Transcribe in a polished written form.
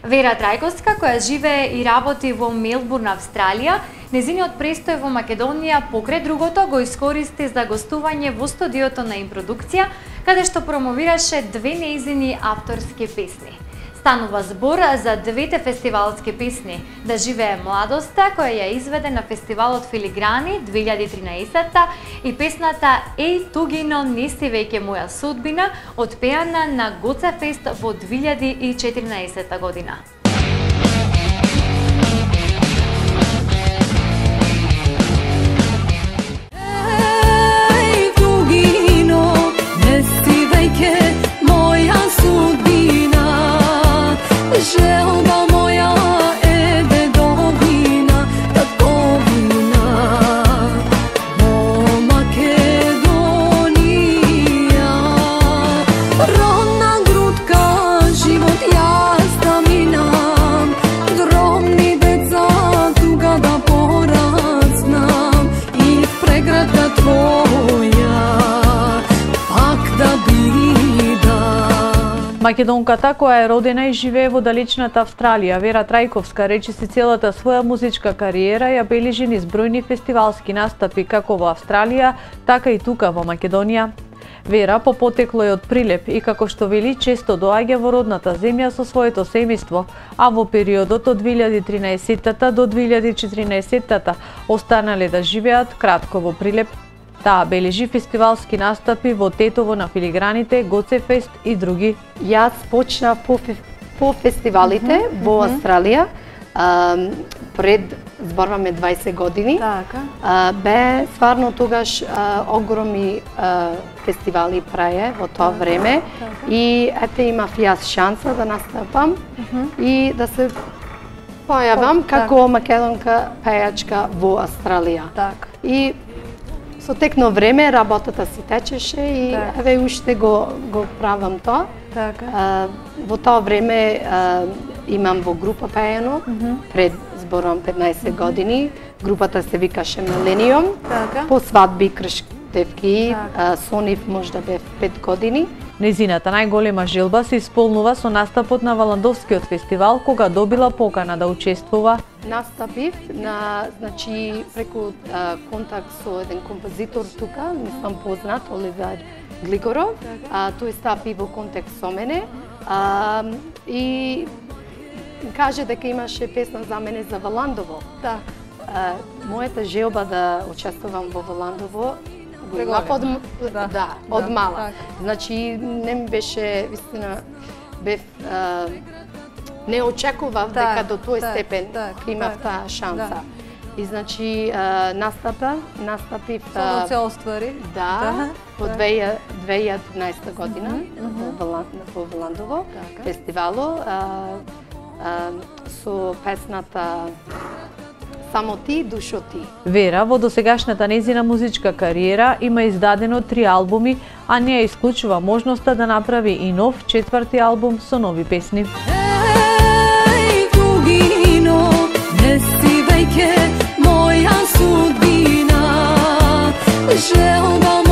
Вера Трајковска, која живее и работи во Мелбурн, Австралија, нејзиниот престој во Македонија покрај другото го искористи за гостување во студиото на Импродукција, каде што промовираше две нејзини авторски песни. Станува збор за двете фестивалски песни "Да живее младоста", која ја изведе на фестивалот Филиграни 2013 и песната "Еј тугино, не си веќе моја судбина", отпеана на Гоцефест во 2014 година. Еј тугино, не си веќе моја судбина, желба моја е бедовина, татковина во Македонија. Родна грудка, живот јас да минам, дромни деца туга да пораснам и преграда твоја пак да бидам. Македонката, која е родена и живее во далечната Австралија, Вера Трајковска, речиси целата своја музичка кариера ја бележи низ бројни фестивалски настапи како во Австралија, така и тука во Македонија. Вера по потекло е од Прилеп и како што вели често доаѓа во родната земја со своето семејство, а во периодот од 2013 до 2014 останале да живеат кратко во Прилеп. Таа бележи фестивалски настапи во Тетово на Филиграните, Гоцефест и други. Јас почнав по фестивалите во Австралија, пред зборуваме 20 години. Така. Бе стварно тогаш огромни фестивали праје во тоа време и ете имав јас шанса да настапам и да се појавам како македонка пејачка во Австралија. Така. И со текно време работата си течеше и еве уште го правам тоа. Така. Во тоа време имам во група пеено, пред зборувам 15 години. Групата се викаше Милениум. Така. По свадби, крштевки, со нив можда бев 5 години. Незината најголема желба се исполнува со настапот на Валандовскиот фестивал, кога добила покана да учествува. Настапив значи преку контакт со еден композитор тука, не сум познат, Оливер Глигоров. Тој стапи во контакт со мене и каже дека имаше песна за мене за Валандово. Мојата желба да учествувам во Валандово го имав од мала. Значи не ми беше, вистина, бев не очекував дека до тој степен имав таа шанса. И значи настапив Тоа се оствари. Да, во 2013 година во Валандово фестивало со песната "Само ти, душо ти". Вера во досегашната незина музичка кариера има издадено 3 албуми, а не ја исклучува можноста да направи и нов 4ти албум со нови песни. Еј тугино, не си веќе моја судбина, желба